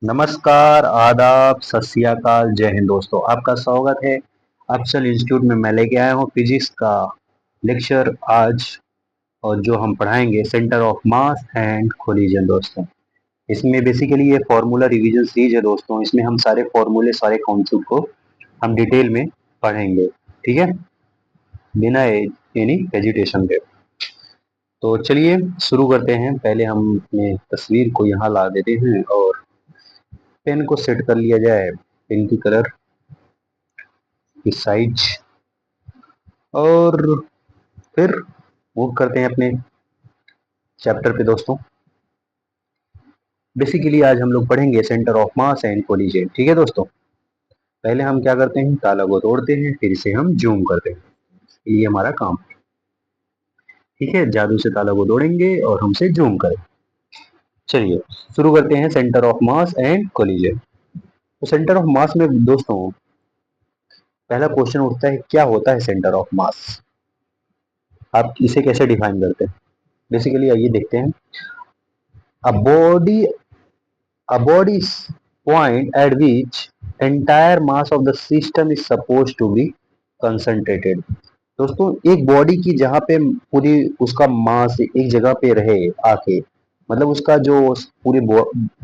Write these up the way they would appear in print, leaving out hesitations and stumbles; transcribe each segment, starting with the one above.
नमस्कार, आदाब, सत श्री अकाल, जय हिंद दोस्तों। आपका स्वागत है अफसल इंस्टीट्यूट में। मैं लेके आया हूँ फिजिक्स का लेक्चर आज। और जो हम पढ़ाएंगे centre of mass and collision दोस्तों। इसमें बेसिकली ये फार्मूला रिवीजन सीरीज है दोस्तों। इसमें हम सारे फार्मूले, सारे कॉन्सेप्ट को हम डिटेल में पढ़ेंगे, ठीक है, बिना एनी हेजिटेशन के। तो चलिए शुरू करते हैं। पहले हम अपने तस्वीर को यहाँ ला देते हैं और पेन को सेट कर लिया जाए। पेन की कलर की साइज, और फिर मूव करते हैं अपने चैप्टर पे दोस्तों। बेसिकली आज हम लोग पढ़ेंगे centre of mass and collision, ठीक है दोस्तों। पहले हम क्या करते हैं, ताला को तोड़ते हैं, फिर इसे हम जूम करते हैं। ये हमारा काम, ठीक है। जादू से ताला को तोड़ेंगे और हमसे जूम करें। चलिए शुरू करते हैं centre of mass and collision. तो सेंटर ऑफ मास में दोस्तों पहला क्वेश्चन उठता है, क्या होता है सेंटर ऑफ मास? आप इसे कैसे डिफाइन करते हैं? बेसिकली आइए देखते हैं। A body A body point at which entire mass of the system is supposed to be concentrated। दोस्तों एक बॉडी की जहाँ पे पूरी उसका मास एक जगह पे रहे आके, मतलब उसका जो पूरी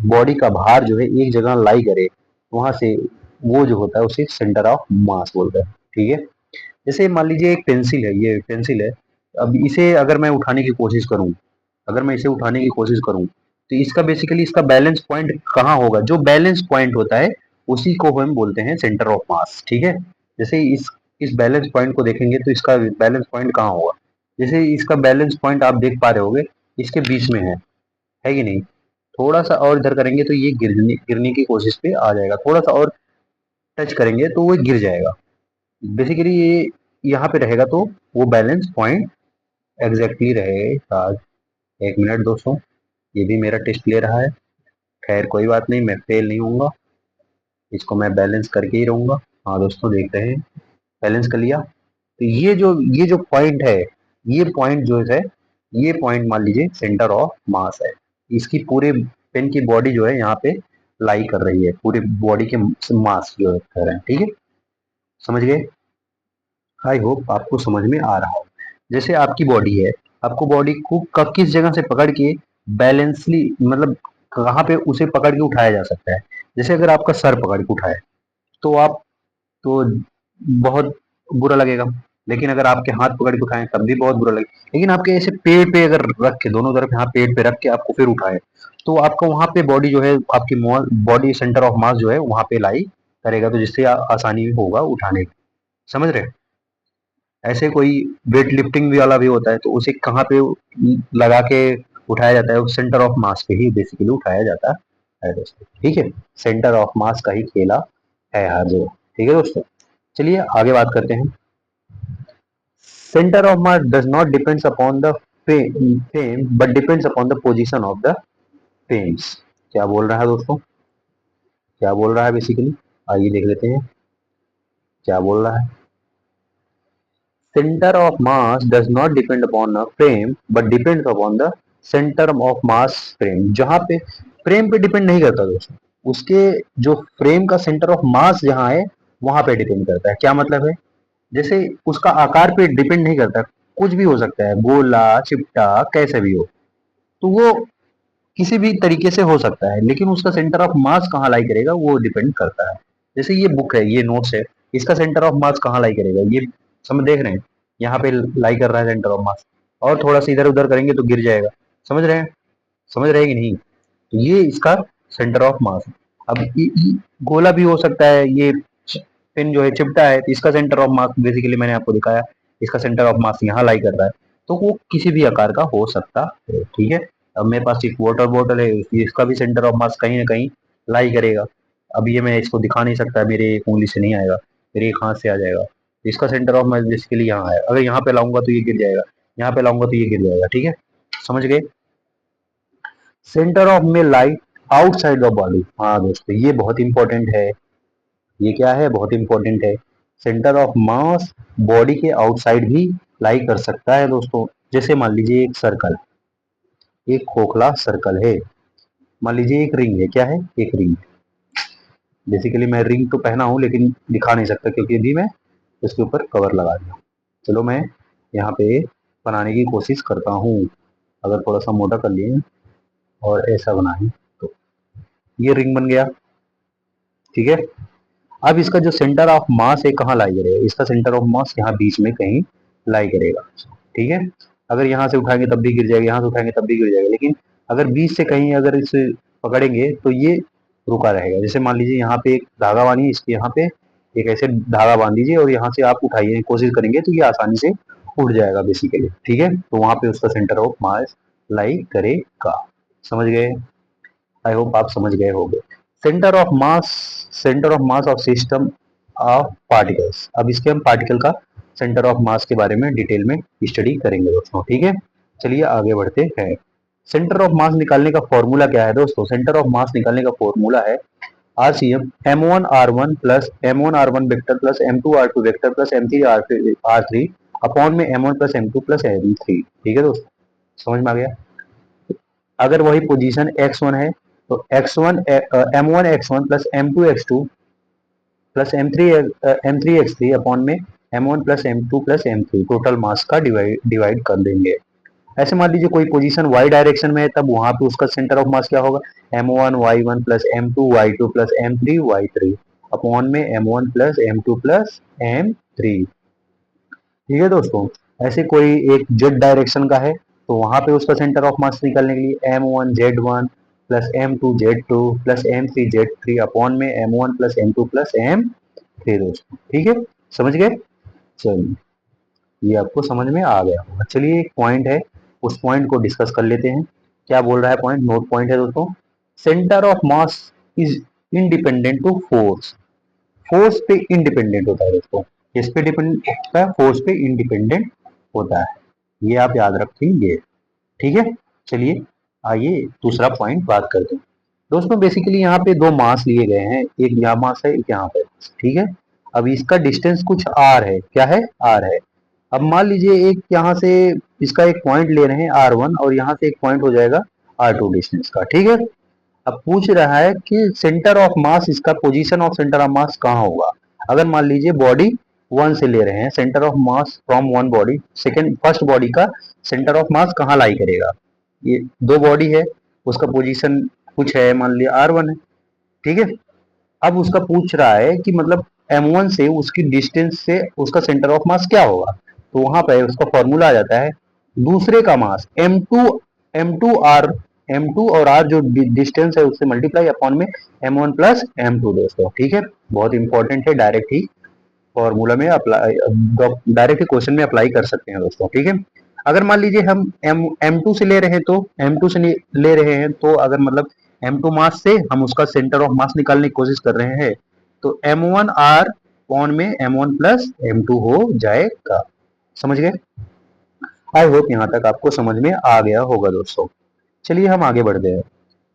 बॉडी का भार जो है एक जगह लाई करे, वहां से वो जो होता है उसे सेंटर ऑफ मास बोलते हैं, ठीक है। जैसे मान लीजिए एक पेंसिल है, ये पेंसिल है। अब इसे अगर मैं उठाने की कोशिश करूं, अगर मैं इसे उठाने की कोशिश करूं तो इसका बेसिकली इसका बैलेंस पॉइंट कहाँ होगा? जो बैलेंस पॉइंट होता है उसी को हम बोलते हैं सेंटर ऑफ मास, ठीक है। जैसे इस बैलेंस पॉइंट को देखेंगे तो इसका बैलेंस पॉइंट कहाँ होगा? जैसे इसका बैलेंस पॉइंट आप देख पा रहे होगे, इसके बीच में है कि नहीं? थोड़ा सा और इधर करेंगे तो ये गिरने गिरने की कोशिश पे आ जाएगा। थोड़ा सा और टच करेंगे तो वो गिर जाएगा। बेसिकली ये यहाँ पे रहेगा तो वो बैलेंस पॉइंट एग्जैक्टली रहेगा। एक मिनट दोस्तों, ये भी मेरा टेस्ट ले रहा है। खैर कोई बात नहीं, मैं फेल नहीं होऊंगा, इसको मैं बैलेंस करके ही रहूंगा। हाँ दोस्तों देखते हैं, बैलेंस कर लिया। तो ये जो पॉइंट है, ये पॉइंट जो है, ये पॉइंट मान लीजिए सेंटर ऑफ मास है। इसकी पूरे पेन की बॉडी जो है यहाँ पे लाई कर रही है, पूरी बॉडी के मास जो कर रहे हैं, ठीक है। समझ गए? आई होप आपको समझ में आ रहा हो। जैसे आपकी बॉडी है, आपको बॉडी को कब किस जगह से पकड़ के बैलेंसली, मतलब कहाँ पे उसे पकड़ के उठाया जा सकता है। जैसे अगर आपका सर पकड़ के उठाए तो आप तो बहुत बुरा लगेगा। लेकिन अगर आपके हाथ पकड़ के उठाएं तब भी बहुत बुरा लगेगा। लेकिन आपके ऐसे पेट पे अगर रख के, दोनों तरफ यहाँ पेट पे रख के आपको फिर उठाए, तो आपका वहां पे बॉडी जो है, आपकी बॉडी सेंटर ऑफ मास जो है वहां पे लाई करेगा, तो जिससे आसानी होगा उठाने की। समझ रहे? ऐसे कोई वेट लिफ्टिंग भी वाला भी होता है, तो उसे कहाँ पे लगा के उठाया जाता है? सेंटर ऑफ मास पे ही बेसिकली उठाया जाता है दोस्तों, ठीक है। सेंटर ऑफ मास का ही खेला है हर जगह, ठीक है दोस्तों। चलिए आगे बात करते हैं। Centre of mass does not depends upon the fame but depends upon the position of the famous. क्या बोल रहा है दोस्तों? क्या बोल रहा है बेसिकली? आइए देख लेते हैं क्या बोल रहा है। Center of mass does not depend upon a frame but depends upon the center of mass frame। जहाँ पे फ्रेम पे डिपेंड नहीं करता दोस्तों, उसके जो फ्रेम का सेंटर ऑफ मास जहाँ है वहां पे डिपेंड करता है। क्या मतलब है? जैसे उसका आकार पे डिपेंड नहीं करता, कुछ भी हो सकता है, गोला चिपटा कैसे भी हो, तो वो किसी भी तरीके से हो सकता है, लेकिन उसका सेंटर ऑफ मास कहाँ लाई करेगा वो डिपेंड करता है। जैसे ये बुक है, ये नोट्स है, इसका सेंटर ऑफ मास कहाँ लाई करेगा? ये समझ देख रहे हैं, यहाँ पे लाई कर रहा है सेंटर ऑफ मास। और थोड़ा सा इधर उधर करेंगे तो गिर जाएगा। समझ रहे हैं? समझ रहे हैं कि नहीं? तो ये इसका सेंटर ऑफ मास है। अब गोला भी हो सकता है, ये पिन जो है चिपटा है, तो इसका सेंटर ऑफ मास बेसिकली मैंने आपको दिखाया, इसका सेंटर ऑफ मास यहाँ लाई कर रहा है। तो वो किसी भी आकार का हो सकता है, ठीक है। अब मेरे पास एक वाटर बॉटल है, इसका भी सेंटर ऑफ मास कहीं ना कहीं लाई करेगा। अब ये मैं इसको दिखा नहीं सकता, मेरे एक उंगली से नहीं आएगा, मेरे एक हाथ से आ जाएगा। इसका सेंटर ऑफ मास बेसिकली यहाँ है। अगर यहाँ पे लाऊंगा तो ये गिर जाएगा, यहाँ पे लाऊंगा तो ये गिर जाएगा, ठीक है। समझ गए? सेंटर ऑफ में लाई आउटसाइड ऑफ बॉडी। हाँ दोस्तों ये बहुत इंपॉर्टेंट है। ये क्या है? बहुत इंपॉर्टेंट है। सेंटर ऑफ मास बॉडी के आउटसाइड भी लाई कर सकता है दोस्तों। जैसे मान लीजिए एक सर्कल, एक खोखला सर्कल है, मान लीजिए एक रिंग है, क्या है, एक रिंग। बेसिकली मैं रिंग तो पहना हूँ लेकिन दिखा नहीं सकता क्योंकि अभी मैं इसके ऊपर कवर लगा दिया। चलो मैं यहाँ पे बनाने की कोशिश करता हूँ। अगर थोड़ा सा मोटा कर लिए और ऐसा बनाए तो ये रिंग बन गया। ठीक है, अब इसका जो सेंटर ऑफ मास है कहाँ लाई करेगा, इसका सेंटर ऑफ मास यहाँ बीच में कहीं लाई करेगा। ठीक है, अगर यहाँ से उठाएंगे तब भी गिर जाएगा, यहाँ से उठाएंगे तब भी गिर जाएगा, लेकिन अगर बीच से कहीं अगर इसे पकड़ेंगे तो ये रुका रहेगा। जैसे मान लीजिए यहाँ पे एक धागा बांधिए, इसके यहाँ पे एक ऐसे धागा बांध दीजिए और यहाँ से आप उठाइए, कोशिश करेंगे तो ये आसानी से उठ जाएगा बेसिकली। ठीक है, तो वहां पे उसका सेंटर ऑफ मास लाई करेगा। समझ गए? आई होप आप समझ गए होंगे। Centre of mass, centre of mass of system of particles. अब इसके हम पार्टिकल का सेंटर ऑफ मास के बारे में डिटेल में स्टडी करेंगे दोस्तों। ठीक है, चलिए आगे बढ़ते हैं। सेंटर ऑफ मास निकालने का फॉर्मूला क्या है दोस्तों? सेंटर ऑफ मास निकालने का फॉर्मूला है RCM M1 R1 plus M1 R1 vector plus M2 R2 vector plus M3 R3 upon में M1 plus M2 plus M3। ठीक है दोस्तों, समझ में आ गया? अगर वही पोजीशन x1 है तो x1 m1 x1 plus m2 x2 plus m3 x3 upon में m1 plus m2 plus m3 total mass का डिवाइड कर देंगे। ऐसे मान लीजिए कोई पोजीशन y डायरेक्शन में है तब वहां पे उसका सेंटर ऑफ मास क्या होगा, m1 y1 plus m2 y2 plus m3 y3 upon में m1 plus m2 plus m3। ठीक है दोस्तों, ऐसे कोई एक जेड डायरेक्शन का है तो वहां पे उसका सेंटर ऑफ मास निकालने के लिए m1 z1 plus m2 z2 plus m3 z3 upon में m1 plus m2 plus m3 दोस्तों। ठीक है, समझ गए? चलिए, ये आपको समझ में आ गया होगा। चलिए एक पॉइंट है, उस पॉइंट को डिस्कस कर लेते हैं। क्या बोल रहा है पॉइंट? नोट पॉइंट है दोस्तों। Centre of mass is independent to force. Force पे इंडिपेंडेंट होता है दोस्तों। किस पे डिपेंडेंट होता है? फोर्स पे इंडिपेंडेंट होता है, ये आप याद रखेंगे। ठीक है, चलिए आइए दूसरा पॉइंट बात करते हैं दोस्तों। बेसिकली यहाँ पे दो मास लिए गए हैं, एक यहाँ मास है, एक यहाँ पे। ठीक है, अब इसका डिस्टेंस कुछ आर है, क्या है, आर है। अब मान लीजिए एक यहाँ से इसका एक पॉइंट ले रहे हैं R1 और यहाँ से एक पॉइंट हो जाएगा R2 डिस्टेंस का। ठीक है, अब पूछ रहा है कि सेंटर ऑफ मास, इसका पोजीशन ऑफ सेंटर ऑफ मास कहाँ होगा। अगर मान लीजिए बॉडी वन से ले रहे हैं, centre of mass from one body, second first body का सेंटर ऑफ मास कहाँ लाई करेगा। ये दो बॉडी है, उसका पोजीशन कुछ है, मान लिया R1 है। ठीक है, अब उसका पूछ रहा है कि मतलब M1 से उसकी डिस्टेंस से उसका सेंटर ऑफ मास क्या होगा। तो वहां पर उसका फॉर्मूला आ जाता है, दूसरे का मास M2 और R जो डिस्टेंस है उससे मल्टीप्लाई अपॉन में M1 प्लस M2 दोस्तों। ठीक है, बहुत इंपॉर्टेंट है, डायरेक्ट ही फॉर्मूला में अप्लाई, डायरेक्ट ही क्वेश्चन में अप्लाई कर सकते हैं दोस्तों। ठीक है, अगर मान लीजिए हम M2 से ले रहे हैं तो M2 से ले रहे हैं तो अगर मतलब M2 मास से हम उसका सेंटर ऑफ मास निकालने की कोशिश कर रहे हैं तो M1 R अपॉन में M1 प्लस M2 हो जाएगा। समझ गए? आई होप यहाँ तक आपको समझ में आ गया होगा दोस्तों। चलिए हम आगे बढ़ते हैं।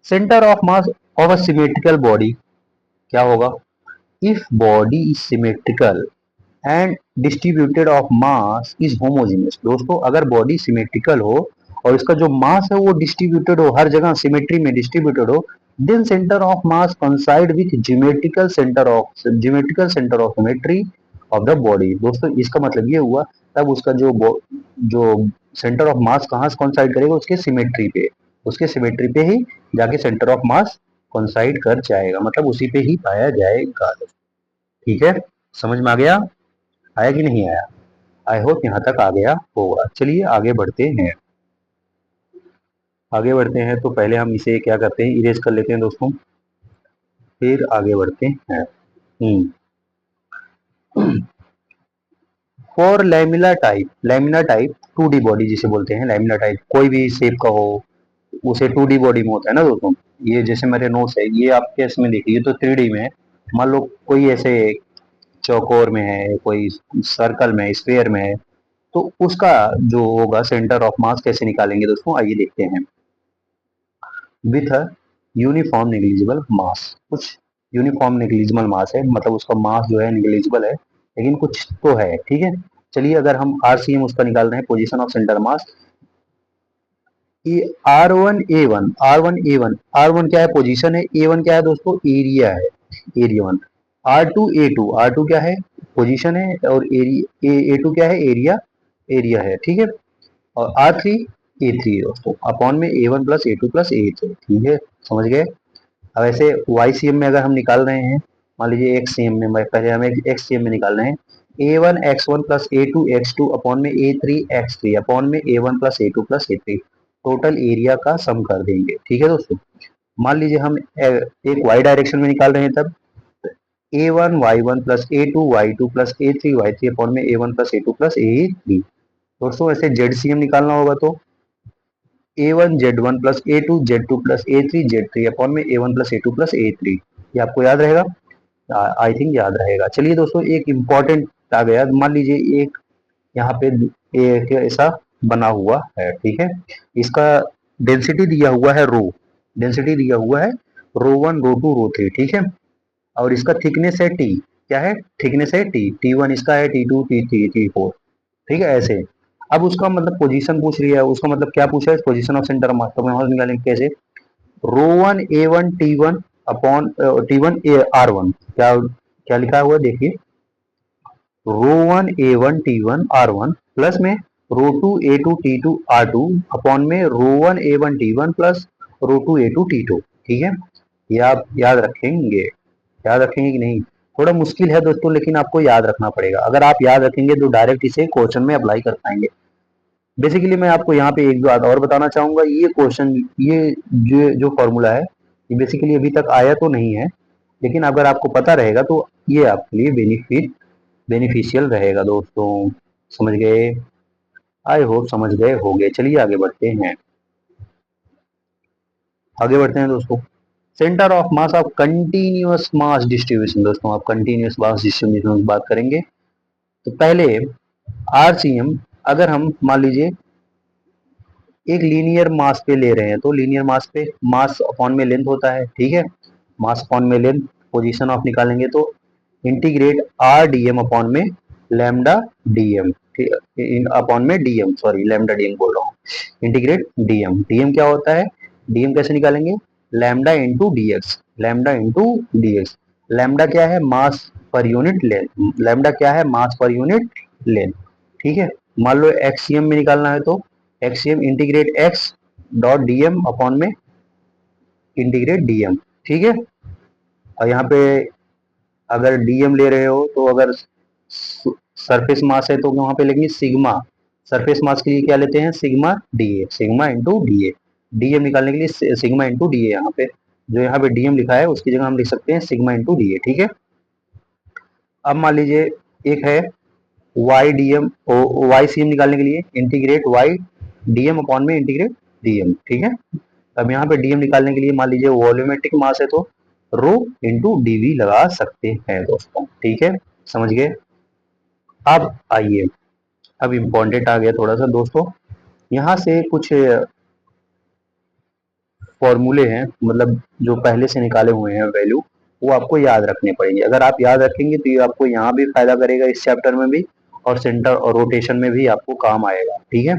Centre of mass of a symmetrical body क्या होगा? If body is symmetrical and distributed of mass is homogeneous. दोस्तों अगर बॉडी सिमेट्रिकल हो और इसका जो मास है वो डिस्ट्रीब्यूटेड हो, हर जगह सिमेट्री में डिस्ट्रीब्यूटेड हो, then centre of mass coincide with geometrical centre of symmetry of the body. दोस्तों इसका मतलब ये हुआ तब उसका जो सेंटर ऑफ मास कहाँ से कोइंसाइड करेगा, उसके सिमेट्री पे, उसके सिमेट्री पे ही जाके सेंटर ऑफ मास कोइंसाइड कर जाएगा, मतलब उसी पे ही पाया जाएगा। ठीक है, समझ में आ गया? आया कि नहीं आया? आई होप यहाँ तक आ गया होगा। चलिए आगे बढ़ते हैं। आगे बढ़ते हैं तो पहले हम इसे क्या करते हैं, इरेज कर लेते हैं दोस्तों, फिर आगे बढ़ते हैं। For lamina type 2D body जिसे बोलते हैं, लैमिना टाइप कोई भी शेप का हो उसे 2D बॉडी में होता है ना दोस्तों। ये जैसे मेरे नोट्स है, ये आपके इसमें देखिए, ये तो 3D में है। मान लो कोई ऐसे चौकोर में है, कोई सर्कल में, स्फीयर में है, तो उसका जो होगा सेंटर ऑफ मास कैसे निकालेंगे दोस्तों, आइए देखते हैं। With a uniform negligible mass, कुछ यूनिफॉर्म नेग्लिजिबल मास है, मतलब उसका मास जो है नेग्लिजिबल है लेकिन कुछ तो है। ठीक है, चलिए अगर हम RCM उसका निकाल रहे हैं, position of centre mass, R one क्या है, पोजीशन है, ए वन क्या है दोस्तों, एरिया है, एरिया वन। आर टू क्या है, पोजीशन है, और ए टू क्या है, एरिया, एरिया है, ठीक है। और आर थ्री दोस्तों अपॉन में a one plus a two plus a three, ठीक है, समझ गए। अब ऐसे वाई सी एम में अगर हम निकाल रहे हैं, मान लीजिए एक्स सी एम में, पहले हमें एक्स सी एम में निकाल रहे हैं, a one x one plus a two x two upon में a three x three upon में a one plus a two plus a three, total area का सम कर देंगे, ठीक है दोस्तों। मान लीजिए हम एक वाई डायरेक्शन में निकाल रहे हैं, तब a one y one plus a two y two plus a three y three upon में a one plus a two plus a three. दोस्तों ऐसे जेड सी एम निकालना होगा तो a one z one plus a two z two plus a three z three upon में a one plus a two plus a three. ये आपको याद रहेगा, आई थिंक याद रहेगा। चलिए दोस्तों एक इम्पॉर्टेंट आ गया, मान लीजिए एक यहाँ पे एक ऐसा बना हुआ है, ठीक है, इसका डेंसिटी दिया हुआ है रो, डेंसिटी दिया हुआ है rho one rho two rho three, ठीक है, और इसका थिकनेस है टी, क्या है, थिकनेस है टी, टी वन इसका है, T two T three T four, ठीक है ऐसे। अब उसका मतलब पोजीशन पूछ रही है, उसका मतलब क्या पूछा है, position of centre of mass, तो हम निकालेंगे कैसे, rho one a one t one upon t one a r one, क्या क्या लिखा हुआ है देखिए, rho one a one t one r one plus में rho two a two t two r two upon में rho one a one t one plus rho two a two t two, ठीक है। ये आप याद रखेंगे, याद रखेंगे कि नहीं, थोड़ा मुश्किल है दोस्तों, लेकिन आपको याद रखना पड़ेगा। अगर आप याद रखेंगे तो डायरेक्ट इसे क्वेश्चन में अप्लाई कर पाएंगे। बेसिकली मैं आपको यहाँ पे एक बात और बताना चाहूंगा, ये क्वेश्चन, ये जो फॉर्मूला है, ये बेसिकली अभी तक आया तो नहीं है, लेकिन अगर आपको पता रहेगा तो ये आपके लिए बेनिफिशियल रहेगा दोस्तों, समझ गए, आई होप समझ गए होंगे। चलिए आगे बढ़ते हैं, आगे बढ़ते हैं दोस्तों। Centre of mass of continuous mass distribution, दोस्तों आप कंटिन्यूअस मास डिस्ट्रीब्यूशन की बात करेंगे तो पहले आरसीएम, अगर हम मान लीजिए एक लीनियर मास पे ले रहे हैं, तो लीनियर मास पे मास अपॉन में लेंथ होता है, ठीक है, मास अपॉन में लेंथ, पोजीशन ऑफ निकालेंगे तो इंटीग्रेट आर डीएम अपॉन में लैम्डा डीएम, अपॉन में डीएम, सॉरी लैम्डा डीएम बोल रहा हूँ, इंटीग्रेट डीएम, डीएम क्या होता है, डीएम कैसे निकालेंगे, lambda into DX, lambda into DX. Lambda क्या है, मास पर यूनिट लेंथ, लैम्डा क्या है, मास पर यूनिट लेंथ, ठीक है। मान लो एक्ससीएम में निकालना है तो x c m integrate x dot dm upon में इंटीग्रेट डीएम, ठीक है। और यहाँ पे अगर डीएम ले रहे हो तो अगर सरफेस मास है तो वहां पे लेंगे सिग्मा, सरफेस मास के लिए क्या लेते हैं, sigma DA, sigma into DA, DM निकालने के लिए सिग्मा इंटू डीए, यहाँ पे जो यहाँ पे डीएम लिखा है उसकी जगह हम लिख सकते हैं सिग्मा इंटू डीए, ठीक है। अब मान लीजिए एक है Y DM, Y C M निकालने के लिए इंटीग्रेट वाई डीएम अपॉन में इंटीग्रेट डीएम, ठीक है। अब यहाँ पे डीएम निकालने के लिए मान लीजिए वॉल्यूमेट्रिक मास है तो रो इंटू डीवी लगा सकते हैं दोस्तों, ठीक है, समझ गए। अब आइए, अब इम्पोर्टेंट आ गया थोड़ा सा दोस्तों, यहाँ से कुछ फॉर्मूले हैं, मतलब जो पहले से निकाले हुए हैं वैल्यू, वो आपको याद रखने पड़ेंगे। अगर आप याद रखेंगे तो ये आपको यहाँ भी फायदा करेगा इस चैप्टर में भी, और सेंटर और रोटेशन में भी आपको काम आएगा, ठीक है।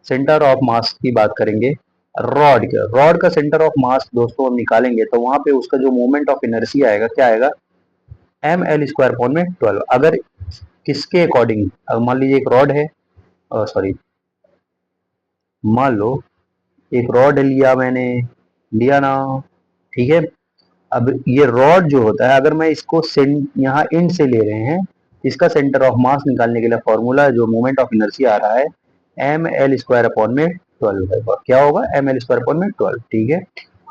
सेंटर ऑफ मास की बात करेंगे, रॉड का सेंटर ऑफ मास दोस्तों हम निकालेंगे तो वहां पे उसका जो मोमेंट ऑफ इनर्शिया आएगा क्या आएगा, एम एल स्क्वायर अपॉन में 12। अगर किसके अकॉर्डिंग, मान लीजिए एक रॉड है, सॉरी मान लो एक रॉड लिया मैंने, लिया ना, ठीक है। अब ये रॉड जो होता है, अगर मैं इसको यहाँ इंड से ले रहे हैं, इसका सेंटर ऑफ मास निकालने के लिए फॉर्मूला जो मोमेंट ऑफ इनर्शिया आ रहा है एम एल स्क्वायर अपॉन में 12 है, क्या होगा, एम एल स्क्वायर अपॉन में 12, ठीक है।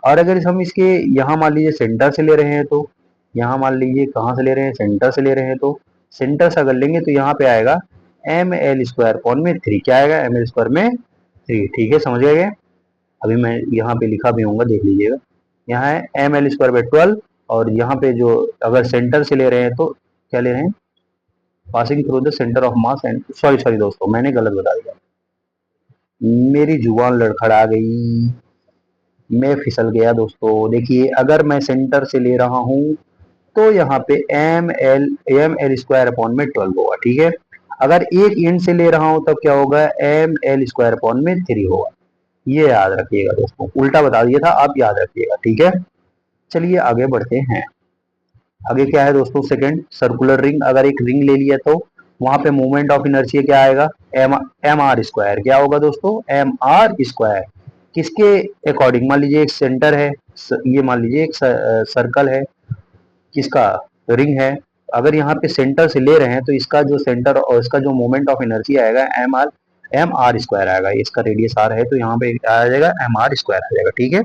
और अगर हम इसके यहाँ मान लीजिए सेंटर से ले रहे हैं तो, यहाँ मान लीजिए कहाँ से ले रहे हैं, सेंटर से ले रहे हैं तो सेंटर से अगर लेंगे तो यहाँ पे आएगा एम एल स्क्वायर अपॉन में 3, क्या आएगा, एम एल स्क्वायर में 3, ठीक है, समझ गए। अभी मैं यहाँ पे लिखा भी हूँ, देख लीजिएगा, यहाँ है एम एल स्क्वायर बाई 12, और यहाँ पे जो अगर सेंटर से ले रहे हैं तो क्या ले रहे हैं, passing through the centre of mass and, sorry sorry दोस्तों मैंने गलत बता दिया, मेरी जुबान लड़खड़ा गई, मैं फिसल गया दोस्तों। देखिए अगर मैं सेंटर से ले रहा हूँ तो यहाँ पे एम एल स्क्वायर अपॉन में 12 होगा, ठीक है। अगर एक एंड से ले रहा हूँ तब क्या होगा, एम एल स्क्वायर अपॉन में 3 होगा, ये याद रखिएगा दोस्तों, उल्टा बता दिया था, आप याद रखिएगा, ठीक है। चलिए आगे बढ़ते हैं। आगे क्या है दोस्तों, सेकंड सर्कुलर रिंग, अगर एक रिंग ले लिया तो वहां पे मोमेंट ऑफ इनर्शिया क्या आएगा, एम आर स्क्वायर। क्या होगा दोस्तों, एम आर स्क्वायर। किसके अकॉर्डिंग, मान लीजिए एक सेंटर है, ये मान लीजिए एक सर्कल है, किसका, रिंग है। अगर यहाँ पे सेंटर से ले रहे हैं तो इसका जो सेंटर और इसका जो मोमेंट ऑफ एनर्जी आएगा एम आर स्क्वायर आएगा। इसका रेडियस आर है तो यहाँ पे आ जाएगा एम आर स्क्वायर आ जाएगा, ठीक है।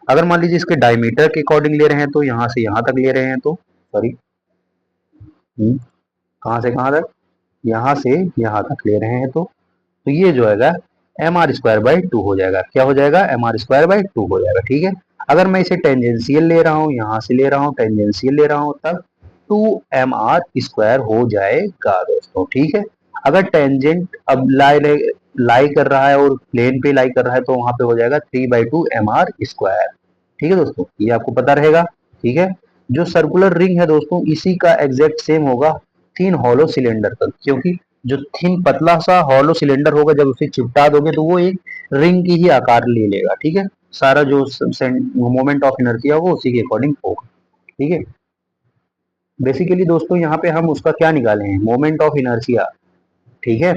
अगर मान लीजिए इसके डायमीटर के अकॉर्डिंग ले रहे हैं तो यहाँ से यहाँ तक ले रहे हैं तो, सॉरी, कहाँ से कहाँ तक, यहाँ से यहाँ तक ले रहे हैं तो ये जो है M are square by two हो जाएगा। क्या हो जाएगा, M are square by two हो जाएगा, ठीक है। अगर मैं इसे टेंजेंशियल ले रहा हूँ, यहाँ से ले रहा हूँ, टेंजेंशियल ले रहा हूँ, तब टू एम आर स्क्वायर हो जाएगा दोस्तों, ठीक है। अगर टेंजेंट अब लाई कर रहा है और प्लेन पे लाई कर रहा है तो वहां पे हो जाएगा three by two M are square, ठीक है दोस्तों, ये आपको पता रहेगा, ठीक है। जो सर्कुलर रिंग है दोस्तों, इसी का एग्जैक्ट सेम होगा थिन हॉलो सिलेंडर तक, क्योंकि जो थिन पतला सा हॉलो सिलेंडर होगा जब उसे चिपटा दोगे तो वो एक रिंग की ही आकार ले लेगा, ठीक है। सारा जो मोमेंट ऑफ इनर्जी होगा उसी के अकॉर्डिंग होगा, ठीक है। बेसिकली दोस्तों यहाँ पे हम उसका क्या निकाले हैं, मोमेंट ऑफ इनर्शिया, ठीक है।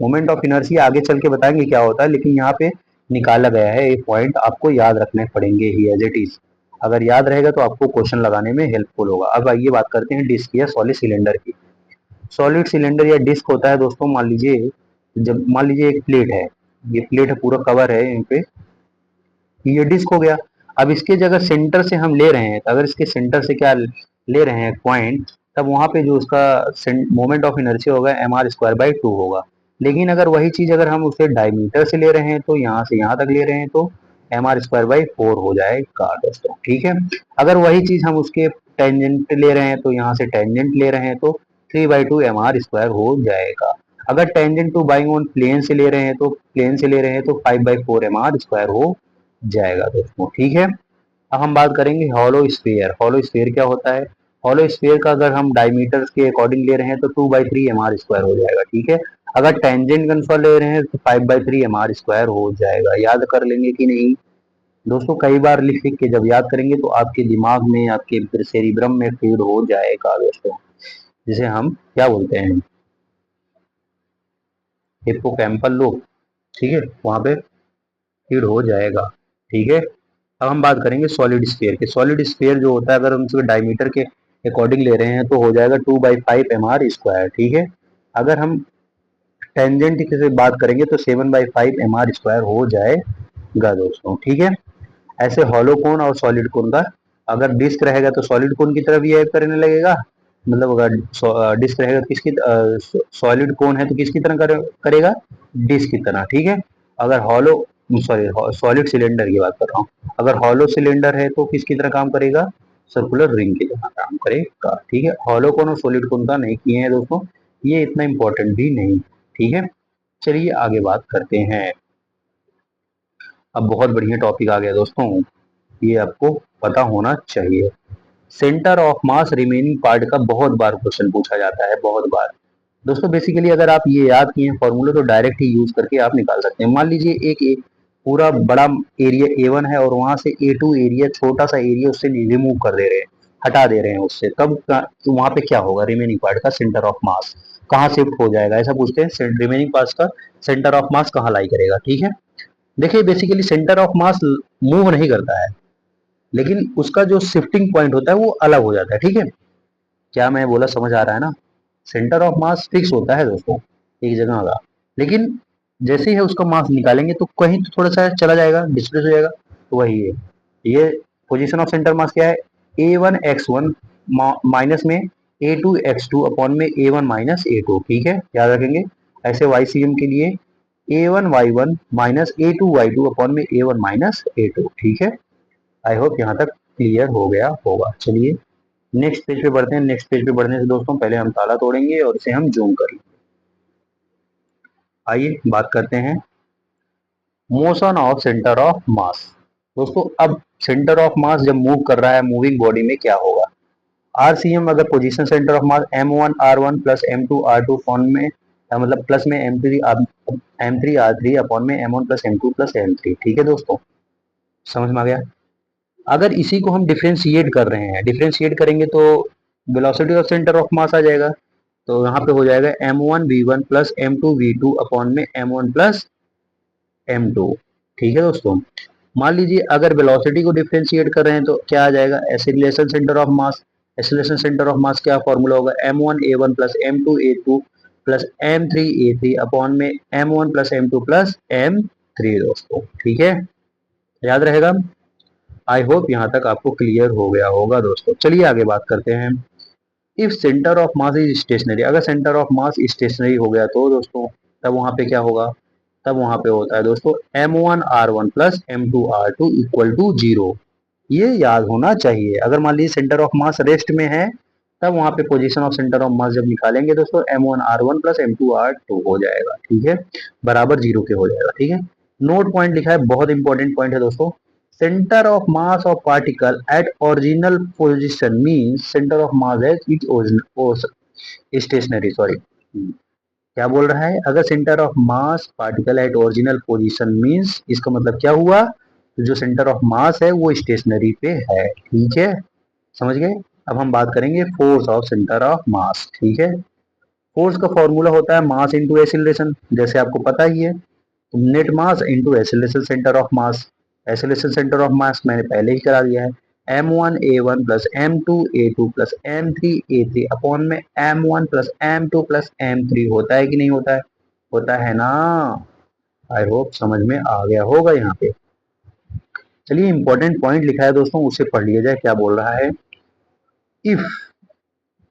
मोमेंट ऑफ इनर्शिया आगे चल के बताएंगे क्या होता है, लेकिन यहाँ पे निकाला गया है, एक पॉइंट आपको याद रखने पड़ेंगे ही एज इट इज। अगर याद रहेगा तो आपको क्वेश्चन लगाने में हेल्पफुल होगा। अब आइए बात करते हैं डिस्क या सॉलिड सिलेंडर की। सॉलिड सिलेंडर या डिस्क होता है दोस्तों, मान लीजिए, जब मान लीजिए एक प्लेट है, ये प्लेट है, पूरा कवर है यहाँ पे, ये डिस्क हो गया। अब इसके जगह सेंटर से हम ले रहे हैं, तो अगर इसके सेंटर से क्या ले रहे हैं पॉइंट, तब वहां पे जो उसका मोमेंट ऑफ इनर्शिया होगा M are square by two होगा। लेकिन अगर वही चीज अगर हम उसे डायमीटर से ले रहे हैं तो यहाँ से यहाँ तक ले रहे हैं तो M are square by four हो जाएगा दोस्तों, ठीक है। अगर वही चीज हम उसके टेंजेंट ले रहे हैं तो यहाँ से टेंजेंट ले रहे हैं तो three by two M are square हो जाएगा। अगर tangent to buying on plane से ले रहे हैं तो प्लेन से ले रहे हैं तो five by four M are square हो जाएगा दोस्तों, ठीक है। अब हम बात करेंगे हॉलो स्फीयर। हॉलो स्फीयर क्या होता है, हॉलो स्फीयर का अगर हम डायमीटर के अकॉर्डिंग ले रहे हैं तो two by three m are square हो जाएगा, ठीक है। अगर टेंजेंट कंसोल ले रहे हैं तो five by three m are square हो जाएगा। याद कर लेंगे कि नहीं दोस्तों, कई बार लिख लिख के जब याद करेंगे तो आपके दिमाग में, आपके सेरिब्रम में फीड हो जाएगा दोस्तों, जिसे हम क्या बोलते हैं, हिप्पोकैम्पल लोब, ठीक है, वहां पे फीड हो जाएगा, ठीक है। अब हम बात करेंगे सॉलिड स्फीयर के। सॉलिड स्फीयर जो होता है अगर हम उसके डायमीटर के अकॉर्डिंग ले रहे हैं तो हो जाएगा two by five m are square, ठीक है। अगर हम टेंजेंट की से बात करेंगे तो seven by five m are square हो जाएगा दोस्तों, ठीक है। ऐसे हॉलो कोन और सॉलिड कोन का, अगर डिस्क रहेगा तो सॉलिड कोन की तरफ बिहेव करने लगेगा, मतलब अगर डिस्क रहेगा तो किसकी, सॉलिड कोन है तो किसकी तरह करेगा, डिस्क की तरह, ठीक है। अगर हॉलो, सॉरी, सॉलिड सिलेंडर की बात कर रहा हूँ, अगर हॉलो सिलेंडर है तो किसकी तरह काम करेगा, सर्कुलर रिंग की तरह काम करेगा, ठीक है। हॉलो कोन और सॉलिड कोन का नहीं किए हैं दोस्तों, ये इतना इंपॉर्टेंट भी नहीं, ठीक है। चलिए आगे बात करते हैं। अब बहुत बढ़िया टॉपिक आ गया दोस्तों, ये आपको पता होना चाहिए। Centre of mass remaining part का बहुत बार क्वेश्चन पूछा जाता है, बहुत बार दोस्तों। बेसिकली अगर आप ये याद किए फॉर्मूले तो डायरेक्ट ही यूज करके आप निकाल सकते हैं। मान लीजिए एक पूरा बड़ा एरिया A1 है और वहां से A2 एरिया, छोटा सा एरिया उससे रिमूव कर दे रहे हैं, हटा दे रहे हैं उससे, तब तो वहां पे क्या होगा, रिमेनिंग पार्ट का सेंटर ऑफ मास कहाँ शिफ्ट हो जाएगा, ऐसा पूछते हैं। रिमेनिंग पार्ट का सेंटर ऑफ मास कहाँ लाई करेगा, ठीक है। देखिए basically centre of mass move नहीं करता है, लेकिन उसका जो शिफ्टिंग पॉइंट होता है वो अलग हो जाता है, ठीक है। क्या मैं बोला समझ आ रहा है ना, सेंटर ऑफ मास फिक्स होता है दोस्तों एक जगह का, लेकिन जैसे ही है उसका मास निकालेंगे तो कहीं तो थोड़ा सा चला जाएगा, डिस्प्लेस हो जाएगा, तो वही है। ये पोजीशन ऑफ सेंटर मास क्या है, A1 x1 माइनस में A2 x2 अपॉन में A1 माइनस A2, ठीक है, याद रखेंगे। ऐसे YCM के लिए A1 y1 minus A2 y2 upon में A1 माइनस A2, ठीक है। आई होप यहाँ तक क्लियर हो गया होगा। चलिए नेक्स्ट पेज पे बढ़ते हैं। नेक्स्ट पेज पे बढ़ने से दोस्तों पहले हम ताला तोड़ेंगे और इसे हम जूम कर लेंगे। आइए बात करते हैं मोशन ऑफ सेंटर ऑफ मास। दोस्तों अब सेंटर ऑफ मास जब मूव कर रहा है मूविंग बॉडी में क्या होगा, RCM अगर position centre of mass M1 R1 plus M2 R2 form में मतलब प्लस में M3 R3 अपॉन में M1 plus M2 plus M3। ठीक है दोस्तों, समझ में आ गया। अगर इसी को हम डिफ्रेंशिएट कर रहे हैं, डिफ्रेंशिएट करेंगे तो velocity of centre of mass आ जाएगा। तो यहाँ पे हो जाएगा M1V1 प्लस M2V2 अपॉन में M1 प्लस M2। ठीक है दोस्तों, मान लीजिए अगर वेलोसिटी को डिफरेंशिएट कर रहे हैं तो क्या आ जाएगा, acceleration centre of mass. Acceleration centre of मास क्या फॉर्मूला होगा, M1A1 plus M2A2 plus M3A3 upon में M1 plus M2 plus M3 दोस्तों। ठीक है, याद रहेगा। आई होप यहाँ तक आपको क्लियर हो गया होगा दोस्तों। चलिए आगे बात करते हैं। If centre of mass is stationary, अगर सेंटर ऑफ मास स्टेशनरी हो गया तो दोस्तों तब वहां पे क्या होगा, तब वहां पे होता है दोस्तों M1R1 plus M2R2 equal to 0। ये याद होना चाहिए। अगर मान लीजिए सेंटर ऑफ मास रेस्ट में है तब वहां पे पोजीशन ऑफ सेंटर ऑफ मास जब निकालेंगे दोस्तों M1R1 प्लस M2R2 हो जाएगा। ठीक है, बराबर 0 के हो जाएगा। ठीक है, नोट पॉइंट लिखा है, बहुत इंपॉर्टेंट पॉइंट है दोस्तों। Center of mass of particle at original position means center of mass at its original stationary, sorry क्या बोल रहा है, अगर centre of mass particle at original position means, इसका मतलब क्या हुआ, तो जो सेंटर ऑफ मास है वो स्टेशनरी पे है। ठीक है, समझ गए। अब हम बात करेंगे फोर्स ऑफ सेंटर ऑफ मास। ठीक है, फोर्स का फॉर्मूला होता है मास इंटू एक्सीलरेशन, जैसे आपको पता ही है। Net mass into acceleration centre of mass. Acceleration centre of मास मैंने पहले ही करा दिया है, M1A1 plus M2A2 plus M3A3 upon में M1 plus M2 plus M3 होता है कि नहीं होता है, होता है ना। आई होप समझ में आ गया होगा यहाँ पे। चलिए इंपॉर्टेंट पॉइंट लिखा है दोस्तों, उसे पढ़ लिया जाए। क्या बोल रहा है, इफ